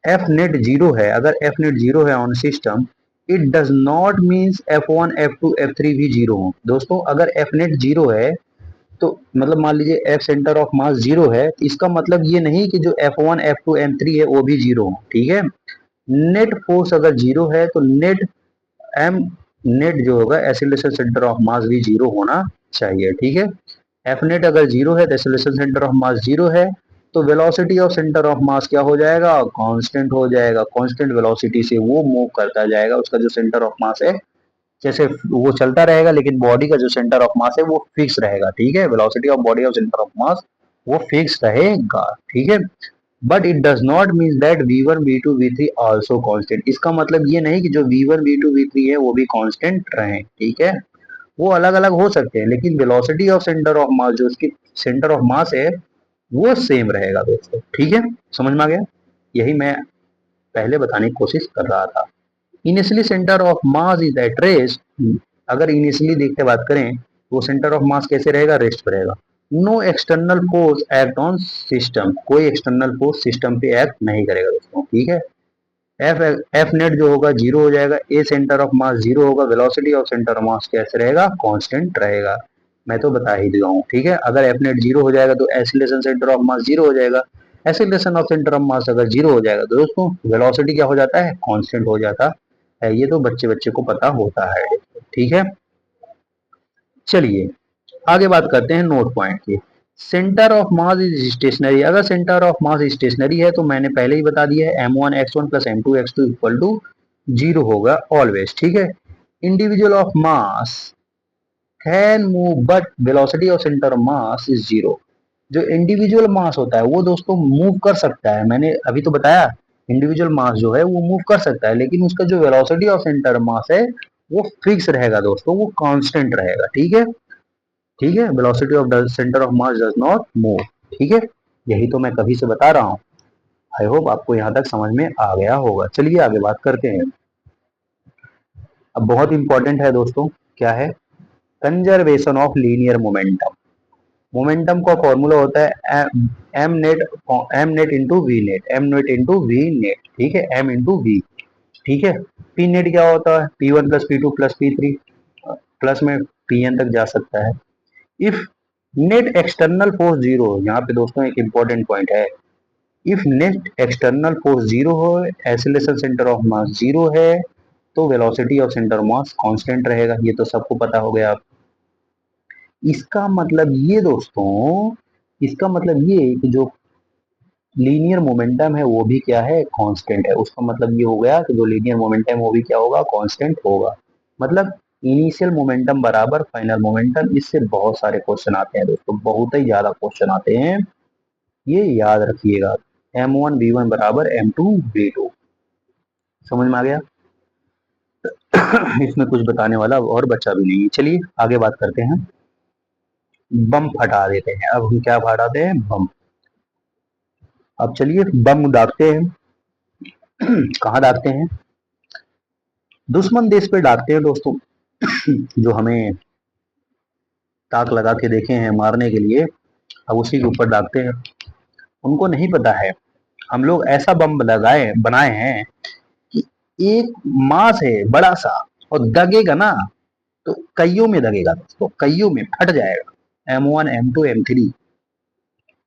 एफ नेट जीरो है, अगर एफ नेट जीरो है on system, it does not means F1 F2 F3 भी जीरो हो। दोस्तों अगर एफ नेट जीरो है तो मतलब मान लीजिए F centre of mass zero है, इसका मतलब ये नहीं कि जो F1 F2 M3 है वो भी जीरो हो। ठीक है, नेट फोर्स अगर जीरो है तो नेट एम नेट जो होगा एक्सीलरेशन सेंटर ऑफ मास भी जीरो होना चाहिए। ठीक है, एफ नेट अगर जीरो है तो acceleration centre of mass zero है, तो वेलोसिटी ऑफ सेंटर ऑफ मास क्या हो जाएगा, कांस्टेंट हो जाएगा। कांस्टेंट वेलोसिटी से वो मूव करता जाएगा, उसका जो सेंटर ऑफ मास है जैसे वो चलता रहेगा, लेकिन बॉडी का जो सेंटर ऑफ मास है वो फिक्स रहेगा। ठीक है, velocity of body of centre of मास वो फिक्स रहेगा। ठीक है, but it does not mean that V1 V2 V3 also constant. इसका मतलब ये नहीं कि जो V1 V2 V3 है वो भी कांस्टेंट रहे। ठीक है, वो अलग अलग हो सकते हैं, लेकिन वेलोसिटी ऑफ सेंटर ऑफ मास जो उसकी सेंटर ऑफ मास है वो सेम रहेगा दोस्तों। ठीक है, समझ में आ गया। यही मैं पहले बताने की कोशिश कर रहा था। Initially centre of mass is at rest, अगर इनिशियली देख के बात करें तो वो सेंटर ऑफ मास कैसे रहेगा, रेस्ट पर रहेगा। No external force act on system, कोई एक्सटर्नल फोर्स सिस्टम पे एक्ट नहीं करेगा दोस्तों। ठीक है, एफ एफ नेट जो होगा जीरो हो जाएगा, ए सेंटर ऑफ मास जीरो होगा, वेलोसिटी ऑफ सेंटर ऑफ मास कैसे रहेगा, कांस्टेंट रहेगा। मैं तो बता ही दिया हूँ। ठीक है, अगर एफ नेट जीरो हो जाएगा तो acceleration centre of mass zero हो जाएगा। एक्सीलरेशन ऑफ सेंटर ऑफ मास अगर जीरो हो जाएगा तो दोस्तों वेलोसिटी क्या हो जाता है, कांस्टेंट हो जाता है। ये तो बच्चे बच्चे को पता होता है। ठीक है, चलिए आगे बात करते हैं नोट पॉइंट की। Centre of mass is stationary, अगर सेंटर ऑफ मास स्टेशनरी है तो मैंने पहले ही बता दिया है M1 X1 plus M2 X2 equal to 0 होगा ऑलवेज। ठीक है, individual of mass can move but velocity of centre of mass is 0। जो इंडिविजुअल मास होता है वो दोस्तों मूव कर सकता है, मैंने अभी तो बताया इंडिविजुअल मास जो है वो मूव कर सकता है, लेकिन उसका जो वेलोसिटी ऑफ सेंटर मास है वो फिक्स रहेगा दोस्तों, वो कांस्टेंट रहेगा। ठीक है, ठीक है, velocity of the centre of mass does not move. ठीक है, यही तो मैं कभी से बता रहा हूँ। आई होप आपको यहाँ तक समझ में आ गया होगा। चलिए आगे बात करते हैं। अब बहुत इंपॉर्टेंट है दोस्तों, क्या है, conservation of linear momentum. Momentum का फॉर्मूला होता है m net into v net, m net into v net. ठीक है, एम इंटू वी। ठीक है, पी नेट क्या होता है, P1 plus P2 plus P3 plus में Pn तक जा सकता है। If net external force zero, यहाँ पे दोस्तों एक इंपॉर्टेंट पॉइंट है, if net external force zero हो, acceleration centre of mass zero है, तो velocity of centre of mass constant रहेगा। ये तो सबको पता हो गया। इसका मतलब ये दोस्तों, इसका मतलब ये कि जो लीनियर मोमेंटम है वो भी क्या है, कांस्टेंट है। उसका मतलब ये हो गया कि जो लीनियर मोमेंटम है वो भी क्या होगा, कांस्टेंट होगा। मतलब इनिशियल मोमेंटम बराबर फाइनल मोमेंटम। इससे बहुत सारे क्वेश्चन आते हैं दोस्तों, बहुत ही ज्यादा क्वेश्चन आते हैं, ये याद रखिएगा। m1v1 बराबर m2v2। समझ में आ गया। इसमें कुछ बताने वाला और बच्चा भी नहीं है। चलिए आगे बात करते हैं। बम फटा देते हैं। अब हम क्या फटाते हैं, बम। अब चलिए बम दागते हैं। कहाँ दागते हैं, दुश्मन देश पे दागते हैं दोस्तों। जो हमें ताक लगा के देखे हैं मारने के लिए, अब उसी के ऊपर दागते हैं। उनको नहीं पता है हम लोग ऐसा बम लगाए बनाए हैं कि एक मास है बड़ा सा, और दगेगा ना तो कईयों में दगेगा दोस्तों, कईयों में फट जाएगा। M1 M2 M3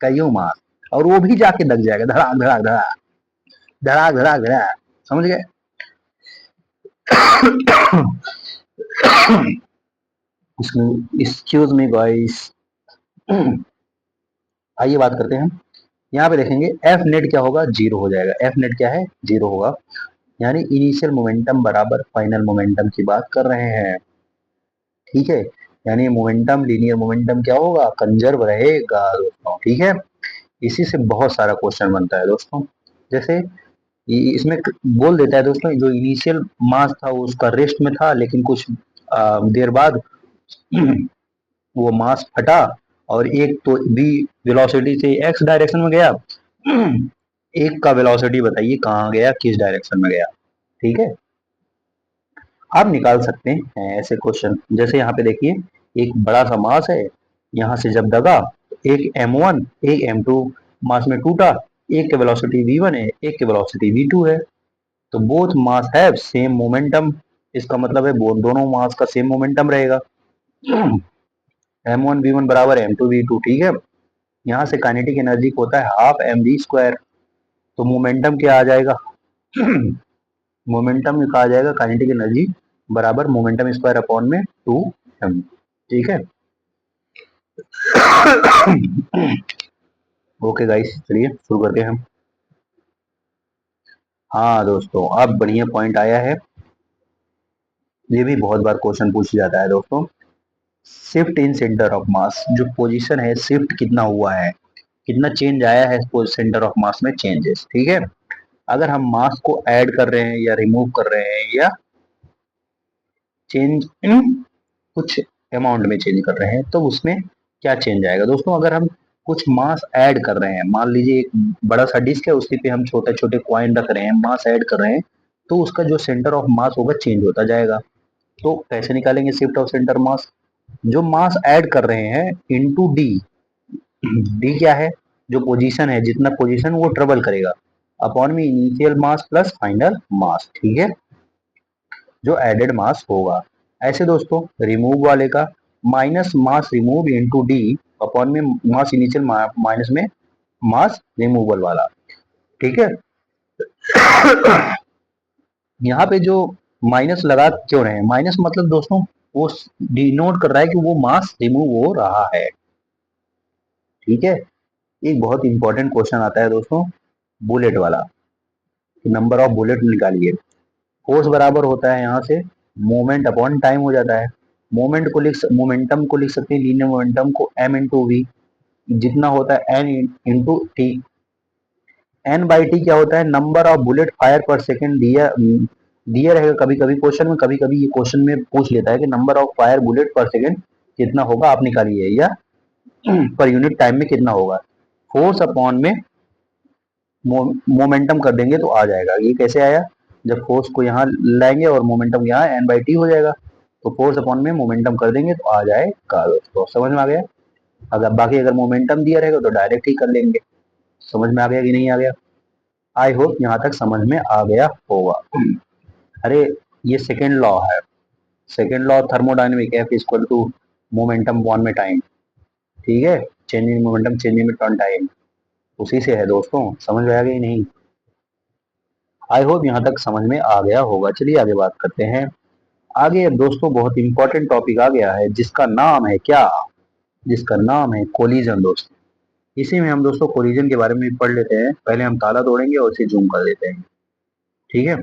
कईयों मास, और वो भी जाके दग जाएगा, धड़ाक धड़ाक धड़ाक धड़ाक धड़ाक धड़ाक। समझ गए। Excuse me guys. आइए बात करते हैं। यहाँ पे देखेंगे एफ नेट क्या होगा, जीरो हो जाएगा। एफ नेट क्या है, जीरो होगा। यानी इनिशियल मोमेंटम बराबर फाइनल मोमेंटम की बात कर रहे हैं। ठीक है, यानी मोमेंटम लीनियर मोमेंटम क्या होगा, कंजर्व रहेगा दोस्तों। ठीक है, इसी से बहुत सारा क्वेश्चन बनता है दोस्तों। जैसे इसमें बोल देता है दोस्तों, जो इनिशियल मास था वो उसका रेस्ट में था, लेकिन कुछ देर बाद वो मास फटा, और एक तो बी वेलोसिटी से एक्स डायरेक्शन में गया। एक का वेलोसिटी बताइए कहाँ गया, किस डायरेक्शन में गया। ठीक है, आप निकाल सकते हैं ऐसे क्वेश्चन। जैसे यहाँ पे देखिए, एक बड़ा सा मास है, यहाँ से जब दगा, एक m1 एक m2 मास में टूटा। एक के वेलोसिटी v1 है, एक के वेलोसिटी v2 है। तो both mass have same momentum. इसका मतलब है दोनों मास का सेम मोमेंटम रहेगा। m1 v1 बराबर m2 v2। ठीक है, यहाँ से काइनेटिक एनर्जी को होता है हाफ mv²। तो मोमेंटम क्या आ जाएगा, मोमेंटम कहा जाएगा काइनेटिक एनर्जी बराबर मोमेंटम स्क्वायर अपॉन में 2m। ठीक है। ओके गाइस, चलिए शुरू करते हैं हम। हाँ दोस्तों, अब बढ़िया पॉइंट आया है। ये भी बहुत बार क्वेश्चन पूछ जाता है दोस्तों। शिफ्ट इन सेंटर ऑफ मास, जो पोजीशन है शिफ्ट कितना हुआ है, कितना चेंज आया है सेंटर ऑफ मास में, चेंजेस। ठीक है, अगर हम मास को ऐड कर रहे हैं या रिमूव कर रहे हैं, या चेंज इन कुछ अमाउंट में चेंज कर रहे हैं, तो उसमें क्या चेंज आएगा दोस्तों। अगर हम कुछ मास ऐड कर रहे हैं, मान लीजिए एक बड़ा सा डिस्क है, उसी पे हम छोटे छोटे कॉइन रख रहे हैं, मास ऐड कर रहे हैं, तो उसका जो सेंटर ऑफ मास होगा चेंज होता जाएगा। तो कैसे निकालेंगे शिफ्ट ऑफ सेंटर मास, जो मास ऐड कर रहे हैं इनटू डी। डी क्या है, जो पोजीशन है, जितना पोजीशन वो ट्रेवल करेगा, अपॉन में इनिशियल मास प्लस फाइनल मास। ठीक है, जो एडेड मास होगा। ऐसे दोस्तों रिमूव वाले का minus mass remove into D, upon में मास इनिशियल माइनस में मास रिमूवल वाला। ठीक है। यहाँ पे जो माइनस लगा क्यों रहे हैं, माइनस मतलब दोस्तों वो डिनोट कर रहा है कि वो मास रिमूव हो रहा है। ठीक है, एक बहुत इंपॉर्टेंट क्वेश्चन आता है दोस्तों, बुलेट वाला। नंबर ऑफ बुलेट निकालिए। फोर्स बराबर होता है यहाँ से मोमेंट अपॉन टाइम हो जाता है। मोमेंटम को लिख सकते हैं, लीनियर मोमेंटम को m इंटू वी, जितना होता है n into T. n by T क्या होता है, नंबर ऑफ बुलेट फायर पर सेकेंड दिया दिया रहेगा कभी कभी क्वेश्चन में, कभी कभी ये क्वेश्चन में पूछ लेता है कि नंबर ऑफ फायर बुलेट पर सेकेंड कितना होगा, आप निकालिए, या पर यूनिट टाइम में कितना होगा। फोर्स अपॉन में मोमेंटम कर देंगे तो आ जाएगा। ये कैसे आया, जब फोर्स को यहाँ लाएंगे और मोमेंटम यहाँ n बाई टी हो जाएगा, तो फोर्स अपॉन में मोमेंटम कर देंगे तो आ जाएगा दोस्तों। समझ में आ गया। अगर बाकी अगर मोमेंटम दिया रहेगा तो डायरेक्ट ही कर लेंगे। समझ में आ गया कि नहीं आ गया, आई होप यहाँ तक समझ में आ गया होगा। अरे ये सेकेंड लॉ है, second law thermodynamic, f equal to momentum upon में टाइम। ठीक है, चेंजिंग मोमेंटम चेंजिंग में टाइम, उसी से है दोस्तों। समझ में आ गया कि नहीं, आई होप यहाँ तक समझ में आ गया होगा। चलिए आगे बात करते हैं। आगे दोस्तों बहुत इंपॉर्टेंट टॉपिक आ गया है, जिसका नाम है क्या, जिसका नाम है कोलिजन दोस्तों। इसी में हम दोस्तों कोलिजन के बारे में पढ़ लेते हैं। पहले हम ताला तोड़ेंगे और इसे जूम कर देते हैं। ठीक है,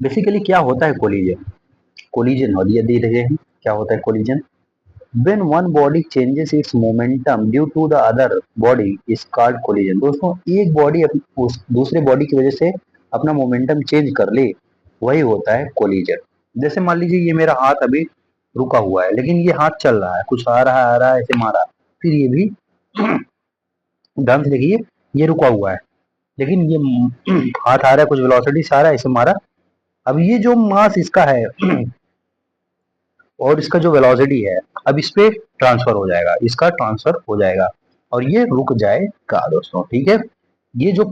बेसिकली क्या होता है कोलिजन? कोलिजन और ये दे रहे हैं क्या होता है collision? When one body changes its momentum due to the other body is called collision। दोस्तों एक बॉडी उस दूसरे बॉडी की वजह से अपना मोमेंटम चेंज कर ले, वही होता है कोलिजन। जैसे मान लीजिए ये मेरा हाथ अभी रुका हुआ है, लेकिन ये हाथ चल रहा है, कुछ आ रहा है ऐसे मारा, फिर ये भी ध्यान से देखिए, ये रुका हुआ है, लेकिन ये हाथ आ रहा है, कुछ वेलोसिटी से आ रहा है, ऐसे मारा। अब ये जो मास इसका है और इसका जो वेलोसिटी है, अब इस पे ट्रांसफर हो जाएगा, इसका ट्रांसफर हो जाएगा और ये रुक जाएगा दोस्तों। ठीक है, ये जो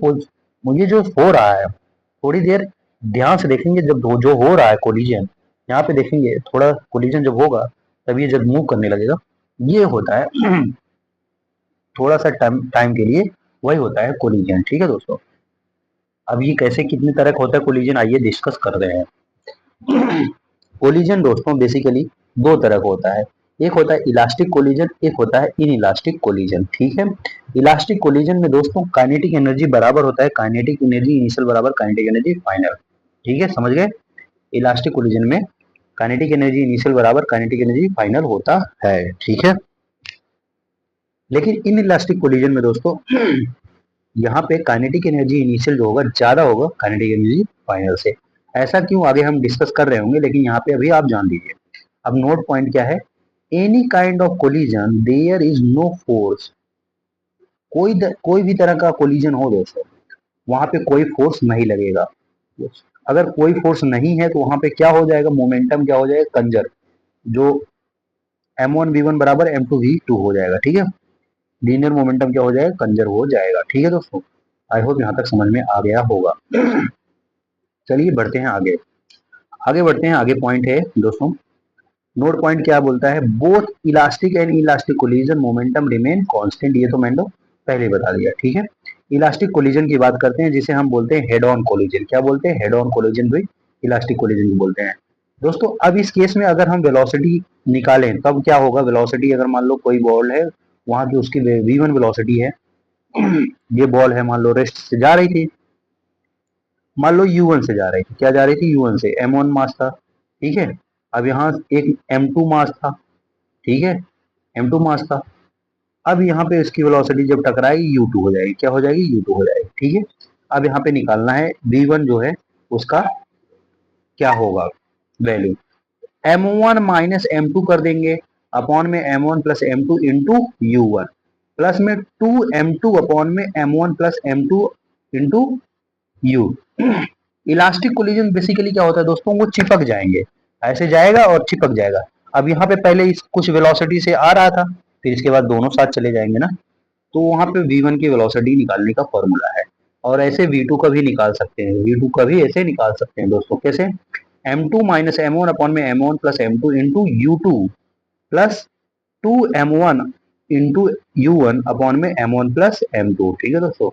मुझे जो हो रहा है, थोड़ी देर ध्यान से देखेंगे, जब जो हो रहा है कोलिजन, यहाँ पे देखेंगे थोड़ा कोलिजन जब होगा तब ये जब मूव करने लगेगा, ये होता है थोड़ा सा टाइम के लिए, वही होता है कोलिजन। ठीक है दोस्तों, अब ये कैसे कितने तरह का होता है कोलिजन, आइए डिस्कस कर रहे हैं। कोलिजन दोस्तों बेसिकली दो तरह का होता है, एक होता है इलास्टिक कोलिजन, एक होता है इन इलास्टिक कोलिजन। ठीक है, इलास्टिक कोलिजन में दोस्तों काइनेटिक एनर्जी बराबर होता है काइनेटिक एनर्जी इनिशियल बराबर काइनेटिक एनर्जी फाइनल। ठीक है, समझ गए? इलास्टिक कोलिजन में काइनेटिक एनर्जी इनिशियल बराबर काइनेटिक एनर्जी फाइनल होता है। ठीक है, लेकिन इन इलास्टिक कोलिजन में दोस्तों यहाँ पे काइनेटिक एनर्जी इनिशियल जो होगा ज्यादा होगा काइनेटिक एनर्जी फाइनल से। ऐसा क्यों, आगे हम डिस्कस कर रहे होंगे, लेकिन यहाँ पे अभी आप जान लीजिए। अब नोट पॉइंट क्या है? Any kind of collision there is no force. कोई भी तरह का कोलिजन हो दोस्तों, वहां पे कोई फोर्स नहीं लगेगा। अगर कोई फोर्स नहीं है तो वहां पे क्या हो जाएगा, मोमेंटम क्या हो जाएगा, कंजर, जो m1v1 बराबर m2v2 हो जाएगा। ठीक है, लीनियर मोमेंटम क्या हो जाएगा, कंजर हो जाएगा। ठीक है दोस्तों, आई होप यहाँ तक समझ में आ गया होगा। चलिए बढ़ते हैं आगे, आगे बढ़ते हैं। आगे पॉइंट है दोस्तों, नोट पॉइंट क्या बोलता है? Both elastic and elastic collision momentum remain constant. ये तो मैंने पहले बता दिया। ठीक है, इलास्टिक कोलिजन की बात करते हैं, जिसे हम बोलते हैं हेड ऑन कोलिजन। क्या बोलते हैं? हेड ऑन कोलिजन भी इलास्टिक कोलिजन भी बोलते हैं दोस्तों। अब इस केस में अगर हम वेलोसिटी निकालें तब क्या होगा? वेलोसिटी अगर मान लो कोई बॉल है, वहां की उसकी v1 वेलोसिटी है, ये बॉल है मान लो रेस्ट से जा रही थी, मान लो u1 से जा रही थी, क्या जा रही थी, u1 से, m1 मास था। ठीक है, अब यहाँ एक m2 मास था। ठीक है, m2 मास था। अब यहाँ पे इसकी वेलोसिटी जब टकराएगी u2 हो जाएगी, क्या हो जाएगी, u2 हो जाएगी। ठीक है, अब यहाँ पे निकालना है v1 जो है उसका क्या होगा वैल्यू, m1 माइनस m2 कर देंगे, अपॉन में m1 plus m2 into u1, plus में 2m2 अपॉन में m1 plus m2 into u। Elastic collision basically क्या होता है दोस्तों, वो चिपक जाएंगे, ऐसे जाएगा और चिपक जाएगा। अब यहाँ पे पहले इस कुछ वेलोसिटी से आ रहा था, फिर इसके बाद दोनों साथ चले जाएंगे ना, तो वहां पे v1 की वेलोसिटी निकालने का फॉर्मूला है। और ऐसे v2 का भी निकाल सकते हैं, v2 का भी ऐसे निकाल सकते हैं दोस्तों। कैसे? m2 माइनस m1 अपॉन में m1 plus m2 into u2 plus 2m1 into u1 upon में m1 प्लस m2। ठीक है दोस्तों,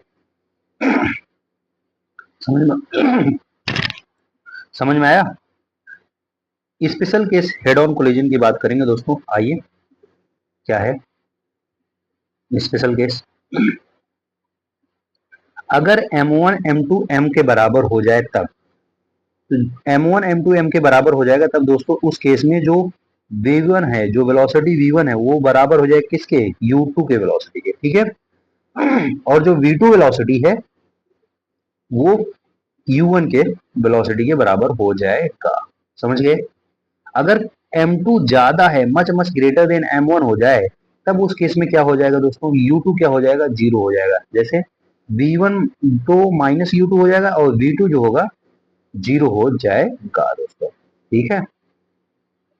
समझ में समझ में आया? Special case head on collision की बात करेंगे दोस्तों। आइए, क्या है स्पेशल केस? अगर m1 m2 m के बराबर हो जाए तब, तो m1 m2 m के बराबर हो जाएगा तब दोस्तों उस केस में जो v1 है, जो वेलोसिटी v1 है, वो बराबर हो जाए किसके, u2 के वेलोसिटी के। ठीक है, और जो v2 वेलोसिटी है वो u1 के वेलोसिटी के बराबर हो जाएगा। समझ गए? अगर m2 ज्यादा है, much much greater than m1 हो जाए, तब उस केस में क्या हो जाएगा दोस्तों, u2 क्या हो जाएगा, जीरो हो जाएगा। जैसे v1 तो माइनस u2 हो जाएगा और v2 जो होगा जीरो हो जाएगा दोस्तों। ठीक है,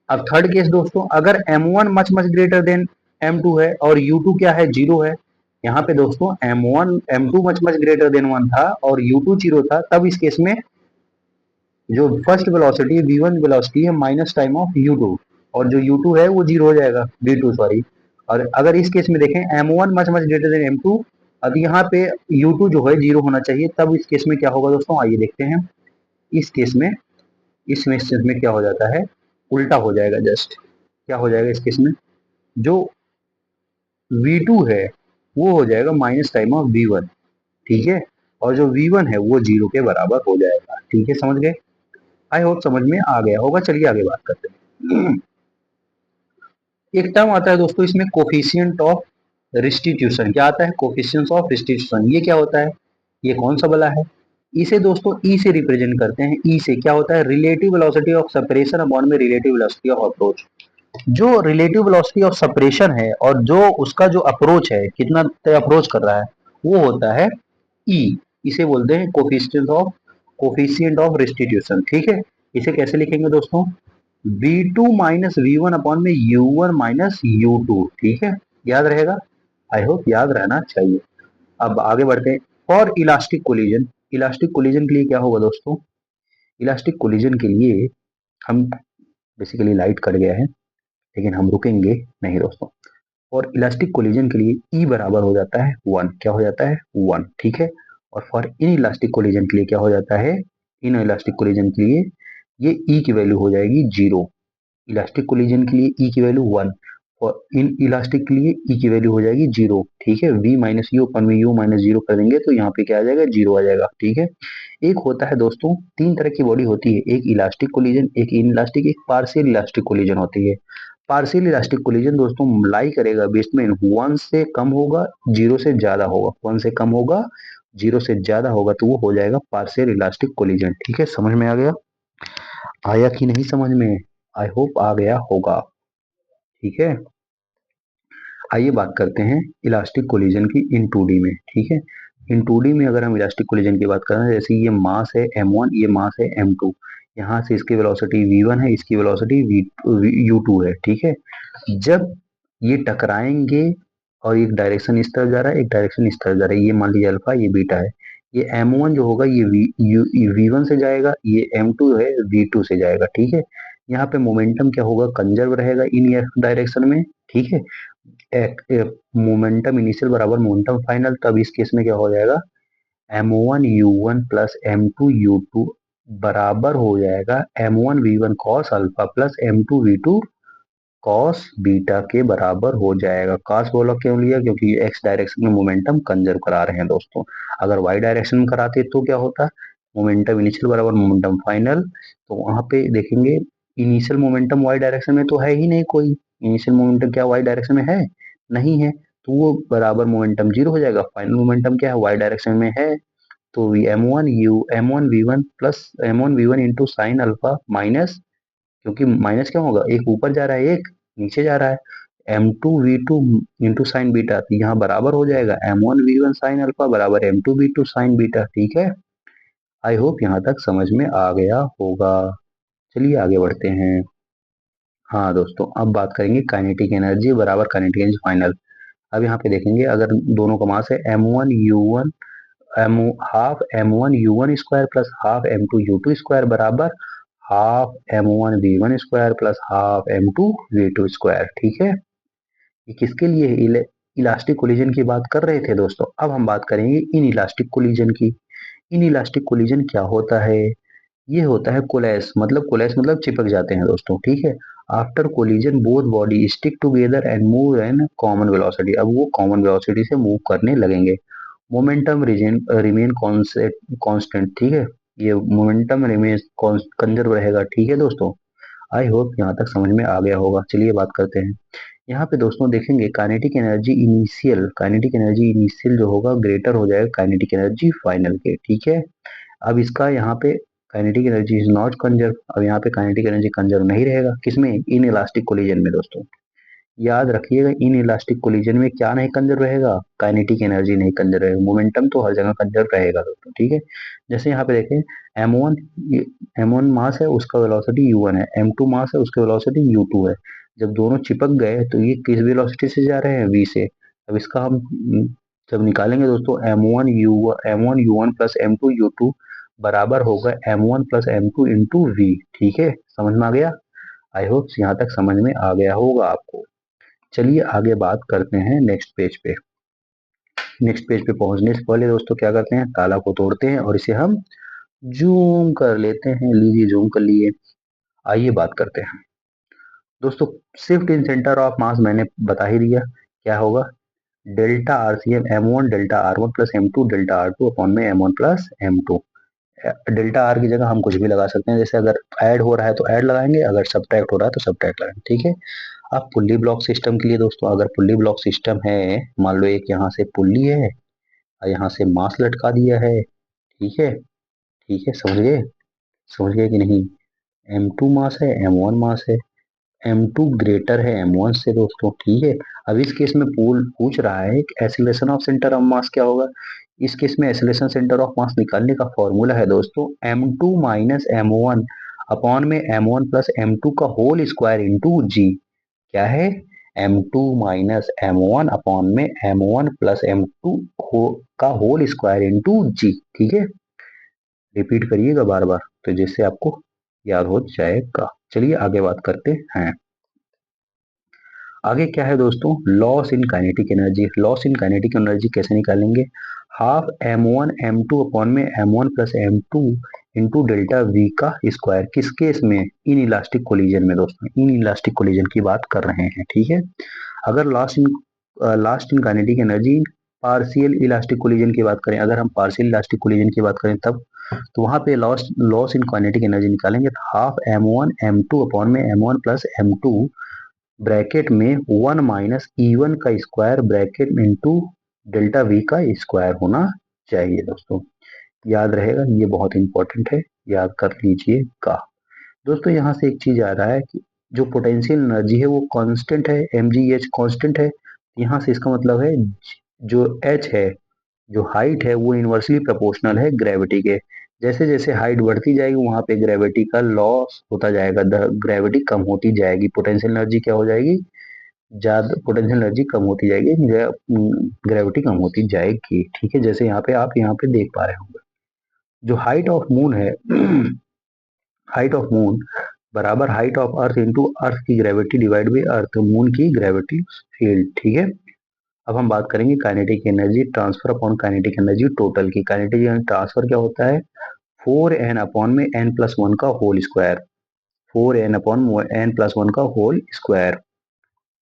अब थर्ड केस दोस्तों, अगर m1 much much greater than m2 है और u2 क्या है, जीरो है। यहाँ पे दोस्तों m2 much much greater than 1 था और u2 जीरो था, तब इस केस में जो फर्स्ट वेलोसिटी है v1 वेलोसिटी है माइनस टाइम ऑफ u2, और जो u2 है वो जीरो हो जाएगा, v2 सॉरी। और अगर इस केस में देखें m1 much much greater than m2, अब यहाँ पे u2 जो है जीरो होना चाहिए, तब इस केस में क्या होगा दोस्तों, आइए देखते हैं। इस केस में क्या हो जाता है, उल्टा हो जाएगा। जस्ट क्या हो जाएगा इस केस में, जो v2 है वो हो जाएगा माइनस टाइम ऑफ V1, ठीक है। और जो V1 है वो 0 के बराबर हो जाएगा, ठीक है, समझ गए। आई होप समझ में आ गया होगा। चलिए आगे बात करते हैं। एक टर्म आता है दोस्तों इसमें, कोफिशिएंट ऑफ रिस्टिट्यूशन। क्या आता है? Coefficient of restitution. ये क्या होता है? ये कौन सा वाला है? इसे दोस्तों ई से रिप्रेजेंट करते हैं। ई से क्या होता है? Relative velocity of separation upon में रिलेटिव वेलोसिटी ऑफ अप्रोच। जो रिलेटिव वेलोसिटी ऑफ सेपरेशन है और जो उसका जो अप्रोच है, कितना अप्रोच कर रहा है, वो होता है ई। इसे बोलते हैं कोफिशिएंट ऑफ रिस्टिट्यूशन, ठीक है। इसे कैसे लिखेंगे दोस्तों? V2 माइनस V1 अपॉन में U1 माइनस U2, ठीक है। याद रहेगा? आई होप याद रहना चाहिए। अब आगे बढ़ते हैं। For elastic collision, elastic collision के लिए क्या होगा दोस्तों? इलास्टिक कोलिजन के लिए हम, बेसिकली लाइट कट गया है लेकिन हम रुकेंगे नहीं दोस्तों। और इलास्टिक कोलिजन के लिए E बराबर हो जाता है 1। क्या हो जाता है? 1, ठीक है। और फॉर इन इलास्टिक कोलिजन के लिए क्या हो जाता है? इन इलास्टिक कोलिजन के लिए ये E की वैल्यू हो जाएगी 0। इलास्टिक कोलिजन के लिए ई की वैल्यू 1 और इन इलास्टिक के लिए ई की वैल्यू हो जाएगी 0, ठीक है। v माइनस यू अपन में यू माइनस 0 कर देंगे तो यहाँ पे क्या आ जाएगा? 0 आ जाएगा, ठीक है। एक होता है दोस्तों, तीन तरह की बॉडी होती है, एक इलास्टिक कोलिजन, एक इन इलास्टिक, एक पार्शियल इलास्टिक कोलिजन होती है। पार्शियल इलास्टिक कोलिजन दोस्तों लाई करेगा बेसमेंट 1 से कम होगा, 0 से ज्यादा होगा। 1 से कम होगा, 0 से ज्यादा होगा तो वो हो जाएगा पार्शियल इलास्टिक कोलिजन, ठीक है। समझ में आ गया? आया कि नहीं समझ में? आई होप आ गया होगा, ठीक है। आइए बात करते हैं इलास्टिक कोलिजन की इन 2D में, ठीक है। इन 2D में अगर हम इलास्टिक कोलिजन की बात करें, जैसे ये मास है m1, ये मास है m2, यहाँ से इसकी वेलोसिटी v1 है, इसकी वेलोसिटी u2 है, ठीक है। जब ये टकराएंगे और एक डायरेक्शन इस तरफ जा रहा है, एक डायरेक्शन इस तरफ जा रहा है, ये मान लीजिए अल्फा, ये बीटा है। ये m1 जो होगा ये v1 से जाएगा, ये m2 है v2 से जाएगा, ठीक है। यहाँ पे मोमेंटम क्या होगा? कंजर्व रहेगा इन डायरेक्शन में, ठीक है। मोमेंटम इनिशियल बराबर मोमेंटम फाइनल, तब इस केस में क्या हो जाएगा? m1u1 प्लस m2u2 बराबर हो जाएगा m1v1 cos alpha plus m2v2 cos beta के बराबर हो जाएगा। cos बोला क्यों लिया? क्योंकि x डायरेक्शन में मोमेंटम कंजर्व करा रहे हैं दोस्तों। अगर y डायरेक्शन में कराते तो क्या होता? मोमेंटम इनिशियल बराबर मोमेंटम फाइनल। तो वहां पे देखेंगे इनिशियल मोमेंटम y डायरेक्शन में तो है ही नहीं कोई। इनिशियल मोमेंटम क्या y डायरेक्शन में है? नहीं है। तो वो बराबर मोमेंटम 0 हो जाएगा। फाइनल मोमेंटम क्या है? y डायरेक्शन में है। तो m1v1 plus m1v1 into sine alpha minus, क्योंकि माइनस क्या होगा? एक ऊपर जा रहा है, एक नीचे जा रहा है। m2v2 इंटू साइन बीटा, तो यहाँ बराबर हो जाएगा m1v1 साइन अल्फा बराबर m2v2 साइन बीटा, ठीक है। आई होप यहाँ तक समझ में आ गया होगा। चलिए आगे बढ़ते हैं। हाँ दोस्तों, अब बात करेंगे काइनेटिक एनर्जी बराबर काइनेटिक एनर्जी फाइनल। अब यहाँ पे देखेंगे अगर दोनों का मास है m1u1 m half m1u1 square plus half m2u2 square बराबर half m1v1 square plus half m2v2 square, ठीक है। ये किसके लिए है? इलास्टिक कोलिजन की बात कर रहे थे दोस्तों। अब हम बात करेंगे इन इलास्टिक कोलिजन की। इन इलास्टिक कोलिजन क्या होता है? ये होता है कोलैश मतलब चिपक जाते हैं दोस्तों, ठीक है। After collision both body stick together and move an common velocity. अब वो कॉमन वेलोसिटी से मूव करने लगेंगे। मोमेंटम रिमेन कांस्टेंट, ठीक है। ये मोमेंटम रिमेन कंजर्व रहेगा, ठीक है दोस्तों। आई होप यहाँ तक समझ में आ गया होगा। चलिए बात करते हैं। यहाँ पे दोस्तों देखेंगे काइनेटिक एनर्जी इनिशियल जो होगा ग्रेटर हो जाएगा काइनेटिक एनर्जी फाइनल के, ठीक है। अब इसका यहाँ पे kinetic energy is not conserve. अब यहाँ पे काइनेटिक एनर्जी कंजर्व नहीं रहेगा, किसमें? इन इलास्टिक कोलिजन में दोस्तों। याद रखिएगा इन इलास्टिक कोलिजन में क्या नहीं कंजर्व रहेगा? काइनेटिक एनर्जी नहीं कंजर्व रहेगा। मोमेंटम तो हर जगह कंजर्व रहेगा दोस्तों, ठीक है। जैसे यहाँ पे देखें m1 m1 मास है, उसका वेलोसिटी u1 है, m2 मास है, उसका वेलोसिटी u2 है। जब दोनों चिपक गए तो ये किस वेलोसिटी से जा रहे हैं? v से। अब इसका हम जब निकालेंगे दोस्तों m1u1 प्लस m2u2 बराबर होगा m1 plus m2 into v, ठीक है। समझ में आ गया? आई होप यहाँ तक समझ में आ गया होगा आपको। चलिए आगे बात करते हैं नेक्स्ट पेज पे। नेक्स्ट पेज पे पहुंचने से पहले दोस्तों क्या करते हैं? ताला को तोड़ते हैं और इसे हम जूम कर लेते हैं। लीजिए जूम कर लिए। आइए बात करते हैं दोस्तों। शिफ्ट इन सेंटर ऑफ मास मैंने बता ही दिया क्या होगा। Delta RCM M1 delta R1 plus M2 delta R2 upon में M1 plus M2। Delta R की जगह हम कुछ भी लगा सकते हैं, जैसे अगर ऐड हो रहा है तो ऐड लगाएंगे, अगर सब्ट्रैक्ट हो रहा है तो सब्ट्रैक्ट लगाएंगे, ठीक है। अब पुल्ली ब्लॉक सिस्टम के लिए दोस्तों, अगर पुल्ली ब्लॉक सिस्टम है, मान लो एक यहाँ से पुल्ली है और यहाँ से मास लटका दिया है, ठीक है, ठीक है, समझ गए कि नहीं। M2 मास है, M1 मास है, M2 ग्रेटर है M1 से दोस्तों, ठीक है। अब इस केस में पूछ रहा है कि एक्सीलरेशन ऑफ सेंटर ऑफ मास क्या होगा। इस केस में एक्सीलरेशन सेंटर ऑफ मास निकालने का फॉर्मूला है दोस्तों M2 माइनस M1 अपॉन में M1 प्लस M2 का होल स्क्वायर इंटू जी। क्या है, M2 माइनस M1 अपॉन में M1 प्लस M2 का होल स्क्वायर इंटू जी, ठीक है। रिपीट करिएगा बार बार तो जिससे आपको याद हो जाएगा। चलिए आगे बात करते हैं। आगे क्या है दोस्तों, loss in kinetic energy. Loss in kinetic energy कैसे निकालेंगे, हाफ M1 M2 अपॉन में M1 plus M2 into delta V का स्क्वायर। किस केस में, इन इलास्टिक कोलिजन में दोस्तों, इन इलास्टिक कोलिजन की बात कर रहे हैं, ठीक है। अगर last in kinetic energy partial elastic collision की बात करें, अगर हम पार्शियल इलास्टिक कोलिजन की बात करें तब, तो वहां पे loss loss in kinetic energy निकालेंगे तो हाफ M1 M2 अपॉन में M1 प्लस M2 ब्रैकेट में 1 माइनस E1 का स्क्वायर ब्रैकेट में इंटू डेल्टा V का स्क्वायर होना चाहिए दोस्तों। याद रहेगा, ये बहुत इंपॉर्टेंट है, याद कर लीजिएगा दोस्तों। यहाँ से एक चीज आ रहा है कि जो पोटेंशियल एनर्जी है वो कांस्टेंट है, mgh कांस्टेंट है। यहाँ से इसका मतलब है जो h है, जो हाइट है वो इनवर्सली प्रोपोर्शनल है ग्रेविटी के। जैसे जैसे हाइट बढ़ती जाएगी वहां पे ग्रेविटी का लॉस होता जाएगा, ग्रेविटी कम होती जाएगी, पोटेंशियल एनर्जी क्या हो जाएगी, ज्यादा पोटेंशियल एनर्जी कम होती जाएगी, ग्रेविटी कम होती जाएगी, ठीक है। जैसे यहाँ पे आप यहाँ पे देख पा रहे होंगे, जो हाइट ऑफ मून है हाइट ऑफ मून बराबर height of earth into earth की gravity divide by earth, moon की ग्रेविटी फील्ड, ठीक है। अब हम बात करेंगे kinetic energy transfer upon kinetic energy total की। काइनेटिक एनर्जी ट्रांसफर क्या होता है, 4n अपॉन में n प्लस वन का whole square, 4n upon n plus one का होल स्क्वायर।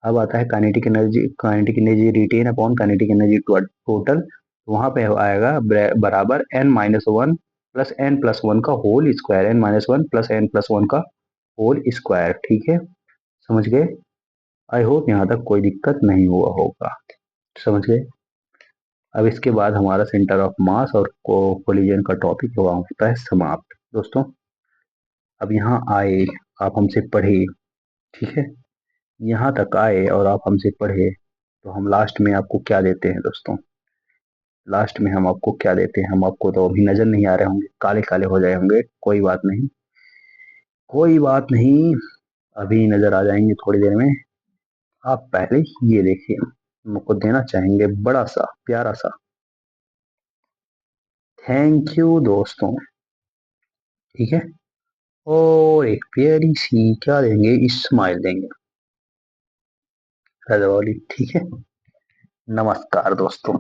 अब आता है kinetic energy retain upon kinetic energy total, वहां पे आएगा बराबर n minus one plus n plus one का whole square, n minus one plus n plus one का होल स्क्वायर, ठीक है। समझ गए, आई होप यहाँ तक कोई दिक्कत नहीं हुआ होगा, समझ गए। अब इसके बाद हमारा सेंटर ऑफ मास और कोलिजन का टॉपिक हुआ होता है समाप्त दोस्तों। अब यहाँ आए, आप हमसे पढ़े, ठीक है, यहाँ तक आए और आप हमसे पढ़े तो हम लास्ट में आपको क्या देते हैं दोस्तों, लास्ट में हम आपको क्या देते हैं, हम आपको तो अभी नजर नहीं आ रहे होंगे, काले काले हो जाए होंगे, कोई बात नहीं, कोई बात नहीं, अभी नजर आ जाएंगे थोड़ी देर में। आप पहले ये देखिए, हम आपको देना चाहेंगे बड़ा सा प्यारा सा थैंक यू दोस्तों, ठीक है। और एक प्यारी सी क्या देंगे, स्माइल देंगे रजवाली, ठीक है। नमस्कार दोस्तों।